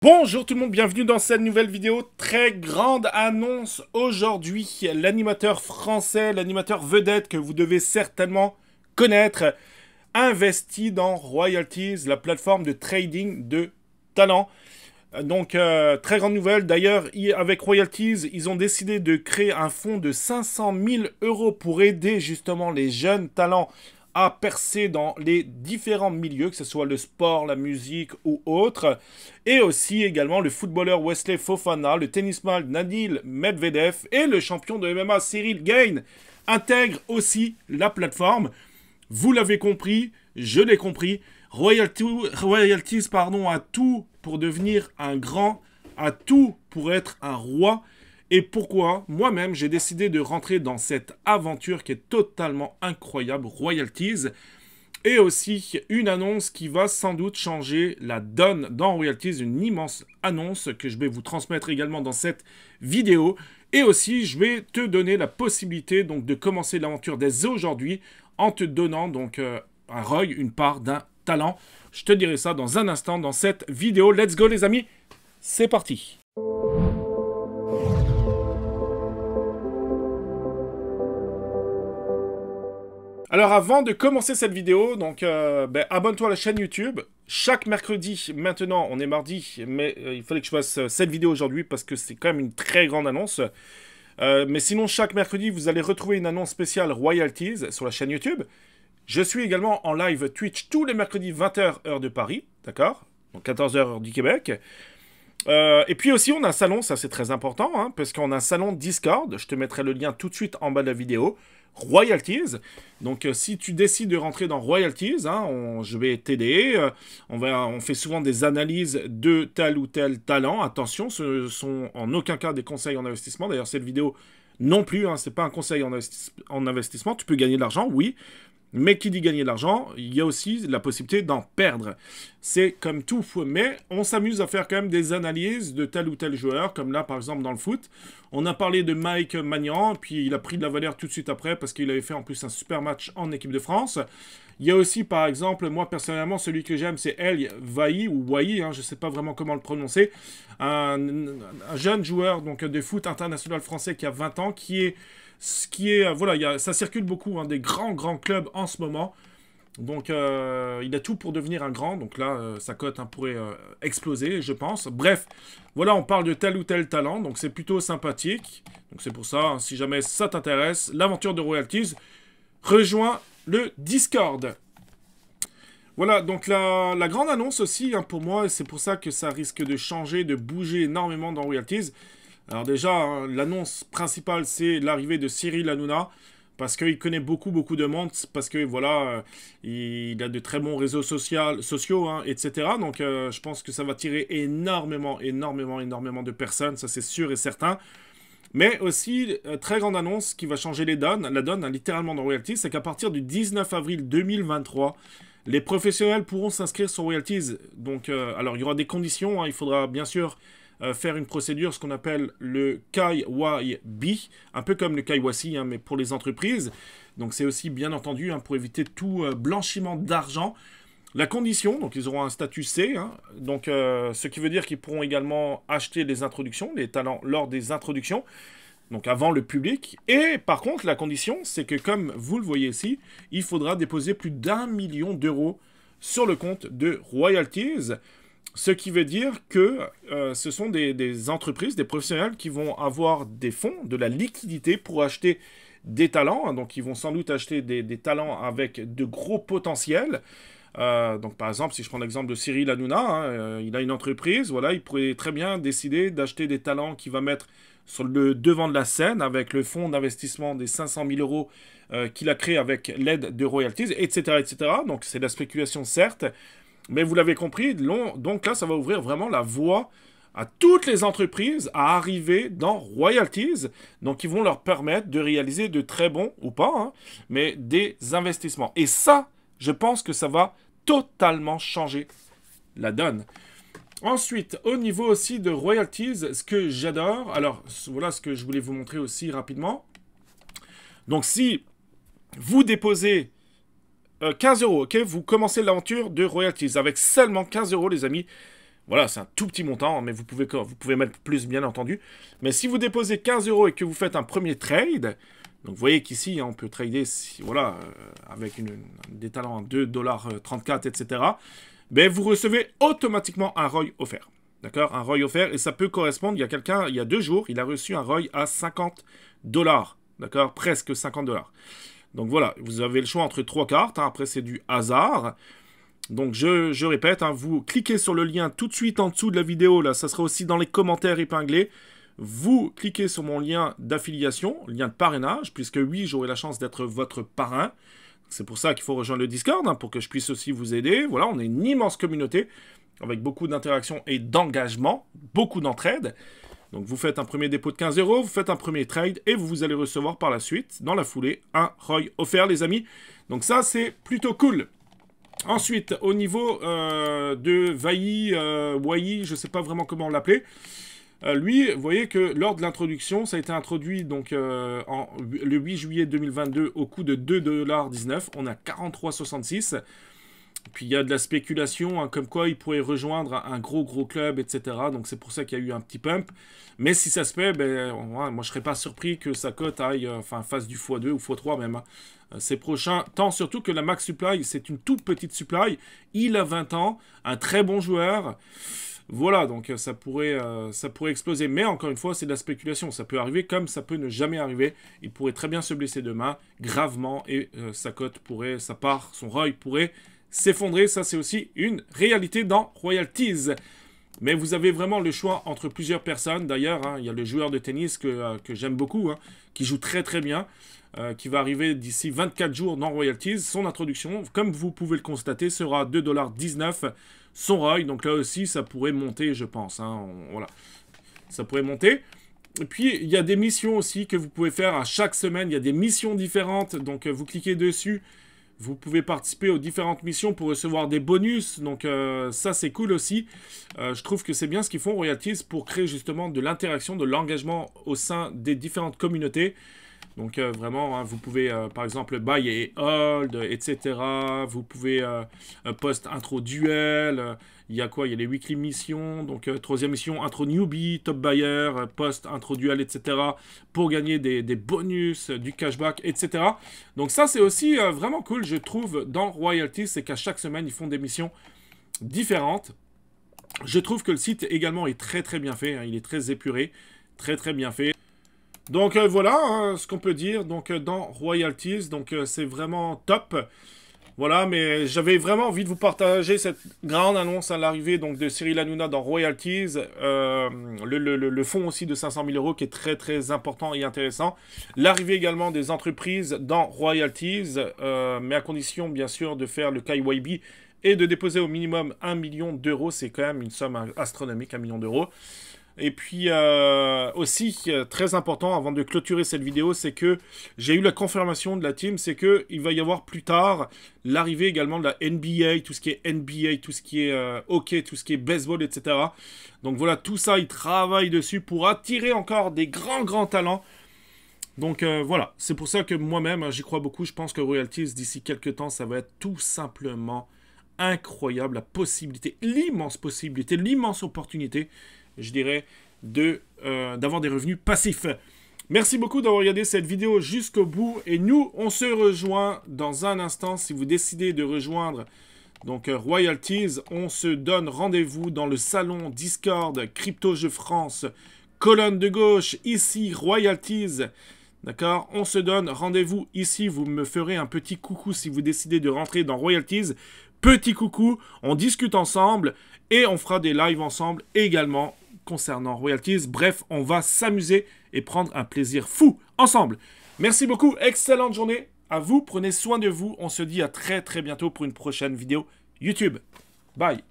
Bonjour tout le monde, bienvenue dans cette nouvelle vidéo. Très grande annonce aujourd'hui. L'animateur français, l'animateur vedette que vous devez certainement connaître, investit dans Royalties, la plateforme de trading de talents. Donc, très grande nouvelle. D'ailleurs, avec Royalties, ils ont décidé de créer un fonds de 500 000 € pour aider justement les jeunes talents à percer dans les différents milieux, que ce soit le sport, la musique ou autre. Et aussi également le footballeur Wesley Fofana, le tennisman Daniil Medvedev et le champion de MMA Cyril Gane intègrent aussi la plateforme. Vous l'avez compris, je l'ai compris. Royalties, a tout pour devenir un grand, a tout pour être un roi. Et pourquoi moi-même j'ai décidé de rentrer dans cette aventure qui est totalement incroyable, Royalties. Et aussi une annonce qui va sans doute changer la donne dans Royalties, une immense annonce que je vais vous transmettre également dans cette vidéo. Et aussi je vais te donner la possibilité donc de commencer l'aventure dès aujourd'hui en te donnant donc un Roy, une part d'un talent. Je te dirai ça dans un instant dans cette vidéo. Let's go les amis, c'est parti. Alors avant de commencer cette vidéo, donc abonne-toi à la chaîne YouTube. Chaque mercredi, maintenant on est mardi, mais il fallait que je fasse cette vidéo aujourd'hui parce que c'est quand même une très grande annonce. Mais sinon chaque mercredi vous allez retrouver une annonce spéciale Royalties sur la chaîne YouTube. Je suis également en live Twitch tous les mercredis 20h heure de Paris, d'accord? Donc 14h heure du Québec. Et puis aussi on a un salon, ça c'est très important, hein, parce qu'on a un salon Discord, je te mettrai le lien tout de suite en bas de la vidéo, Royalties. Donc si tu décides de rentrer dans Royalties, hein, je vais t'aider, on fait souvent des analyses de tel ou tel talent, attention, ce sont en aucun cas des conseils en investissement, d'ailleurs cette vidéo non plus, hein, c'est pas un conseil en investissement, tu peux gagner de l'argent, oui. Mais qui dit gagner de l'argent, il y a aussi la possibilité d'en perdre. C'est comme tout, mais on s'amuse à faire quand même des analyses de tel ou tel joueur, comme là par exemple dans le foot. On a parlé de Mike Maignan, puis il a pris de la valeur tout de suite après, parce qu'il avait fait en plus un super match en équipe de France. Il y a aussi par exemple, moi personnellement, celui que j'aime c'est El Vailly, ou Wahi, hein, je ne sais pas vraiment comment le prononcer. Un jeune joueur donc, de foot international français qui a 20 ans, voilà, ça circule beaucoup, hein, des grands clubs en ce moment. Donc, il a tout pour devenir un grand. Donc là, sa cote pourrait exploser, je pense. Bref, voilà, on parle de tel ou tel talent. Donc, c'est plutôt sympathique. Donc, c'est pour ça, hein, si jamais ça t'intéresse, l'aventure de Royalties, rejoins le Discord. Voilà, donc la grande annonce aussi, hein, pour moi, c'est pour ça que ça risque de changer, de bouger énormément dans Royalties. Alors déjà, hein, l'annonce principale, c'est l'arrivée de Cyril Hanouna, parce qu'il connaît beaucoup de monde, parce que voilà, il a de très bons réseaux sociaux, hein, etc. Donc je pense que ça va tirer énormément de personnes, ça c'est sûr et certain. Mais aussi, très grande annonce qui va changer la donne, hein, littéralement dans Royalties, c'est qu'à partir du 19 avril 2023, les professionnels pourront s'inscrire sur Royalties. Donc, alors il y aura des conditions, hein, il faudra bien sûr faire une procédure, ce qu'on appelle le KYB, un peu comme le KYC, hein, mais pour les entreprises. Donc c'est aussi bien entendu hein, pour éviter tout blanchiment d'argent. La condition, donc ils auront un statut C, hein, donc ce qui veut dire qu'ils pourront également acheter les introductions, les talents lors des introductions, donc avant le public. Et par contre, la condition, c'est que comme vous le voyez ici, il faudra déposer plus d'1 million d'euros sur le compte de Royalties. Ce qui veut dire que ce sont des entreprises, des professionnels qui vont avoir des fonds, de la liquidité pour acheter des talents. Hein, donc, ils vont sans doute acheter des talents avec de gros potentiels. Donc, par exemple, si je prends l'exemple de Cyril Hanouna, hein, il a une entreprise, voilà, il pourrait très bien décider d'acheter des talents qu'il va mettre sur le devant de la scène avec le fonds d'investissement des 500 000 € qu'il a créé avec l'aide de Royalties, etc., etc. Donc, c'est de la spéculation, certes. Mais vous l'avez compris, donc là, ça va ouvrir vraiment la voie à toutes les entreprises à arriver dans Royalties. Donc, ils vont leur permettre de réaliser de très bons, ou pas, hein, mais des investissements. Et ça, je pense que ça va totalement changer la donne. Ensuite, au niveau aussi de Royalties, ce que j'adore, alors voilà ce que je voulais vous montrer aussi rapidement. Donc, si vous déposez 15 €, ok? Vous commencez l'aventure de Royalties avec seulement 15 €, les amis. Voilà, c'est un tout petit montant, mais vous pouvez mettre plus, bien entendu. Mais si vous déposez 15 € et que vous faites un premier trade, donc vous voyez qu'ici, on peut trader, voilà, avec des talents à 2,34 $, etc. Ben, vous recevez automatiquement un ROI offert. D'accord? Un ROI offert, et ça peut correspondre, il y a quelqu'un, il y a 2 jours, il a reçu un ROI à 50 $. D'accord? Presque 50 $. Donc voilà, vous avez le choix entre 3 cartes, hein, après c'est du hasard. Donc je répète, hein, vous cliquez sur le lien tout de suite en dessous de la vidéo, là, ça sera aussi dans les commentaires épinglés. Vous cliquez sur mon lien d'affiliation, lien de parrainage, puisque oui, j'aurai la chance d'être votre parrain. C'est pour ça qu'il faut rejoindre le Discord, hein, pour que je puisse aussi vous aider. Voilà, on est une immense communauté, avec beaucoup d'interactions et d'engagement, beaucoup d'entraide. Donc vous faites un premier dépôt de 15 €, vous faites un premier trade, et vous allez recevoir par la suite, dans la foulée, un ROI offert, les amis. Donc ça, c'est plutôt cool. Ensuite, au niveau de Wai, je ne sais pas vraiment comment l'appeler, lui, vous voyez que lors de l'introduction, ça a été introduit donc, le 8 juillet 2022 au coût de 2,19 $. On a 43,66 $. Puis il y a de la spéculation, hein, comme quoi il pourrait rejoindre un gros club, etc. Donc c'est pour ça qu'il y a eu un petit pump. Mais si ça se fait, ben, moi je ne serais pas surpris que sa cote aille, fasse du x2 ou x3 même. Hein. Ces prochains temps, surtout que la Max Supply, c'est une toute petite supply. Il a 20 ans, un très bon joueur. Voilà, donc ça pourrait exploser. Mais encore une fois, c'est de la spéculation. Ça peut arriver comme ça peut ne jamais arriver. Il pourrait très bien se blesser demain, gravement, et sa cote pourrait, son ROI pourrait s'effondrer. Ça, c'est aussi une réalité dans Royalties. Mais vous avez vraiment le choix entre plusieurs personnes. D'ailleurs, hein, il y a le joueur de tennis que j'aime beaucoup, hein, qui joue très très bien, qui va arriver d'ici 24 jours dans Royalties. Son introduction, comme vous pouvez le constater, sera 2,19 $. Son ROI, donc là aussi, ça pourrait monter, je pense. Hein, voilà, ça pourrait monter. Et puis, il y a des missions aussi que vous pouvez faire à chaque semaine. Il y a des missions différentes, donc vous cliquez dessus. Vous pouvez participer aux différentes missions pour recevoir des bonus. Donc ça, c'est cool aussi. Je trouve que c'est bien ce qu'ils font, Royalties, pour créer justement de l'interaction, de l'engagement au sein des différentes communautés. Donc vraiment, hein, vous pouvez par exemple buy et hold, etc. Vous pouvez post intro duel. Il y a quoi? Il y a les weekly missions. Donc troisième mission, intro newbie, top buyer, post intro duel, etc. Pour gagner des bonus, du cashback, etc. Donc ça, c'est aussi vraiment cool, je trouve, dans Royalties. C'est qu'à chaque semaine, ils font des missions différentes. Je trouve que le site également est très très bien fait. Hein, il est très épuré, très très bien fait. Donc voilà hein, ce qu'on peut dire donc dans Royalties, donc c'est vraiment top. Voilà, mais j'avais vraiment envie de vous partager cette grande annonce à l'arrivée donc de Cyril Hanouna dans Royalties, le fonds aussi de 500 000 € qui est très très important et intéressant. L'arrivée également des entreprises dans Royalties, mais à condition bien sûr de faire le KYB et de déposer au minimum 1 million d'euros, c'est quand même une somme astronomique, 1 million d'euros. Et puis aussi, très important, avant de clôturer cette vidéo, c'est que j'ai eu la confirmation de la team, c'est qu'il va y avoir plus tard l'arrivée également de la NBA, tout ce qui est NBA, tout ce qui est hockey, tout ce qui est baseball, etc. Donc voilà, tout ça, ils travaillent dessus pour attirer encore des grands talents. Donc voilà, c'est pour ça que moi-même, j'y crois beaucoup. Je pense que Royalties, d'ici quelques temps, ça va être tout simplement incroyable. La possibilité, l'immense possibilité, l'immense opportunité, je dirais, d'avoir des revenus passifs. Merci beaucoup d'avoir regardé cette vidéo jusqu'au bout. Et nous, on se rejoint dans un instant. Si vous décidez de rejoindre donc Royalties, on se donne rendez-vous dans le salon Discord Crypto Jeux France, colonne de gauche, ici Royalties. D'accord? On se donne rendez-vous ici. Vous me ferez un petit coucou si vous décidez de rentrer dans Royalties. Petit coucou, on discute ensemble et on fera des lives ensemble également concernant Royalties. Bref, on va s'amuser et prendre un plaisir fou ensemble. Merci beaucoup, excellente journée à vous, prenez soin de vous. On se dit à très très bientôt pour une prochaine vidéo YouTube. Bye.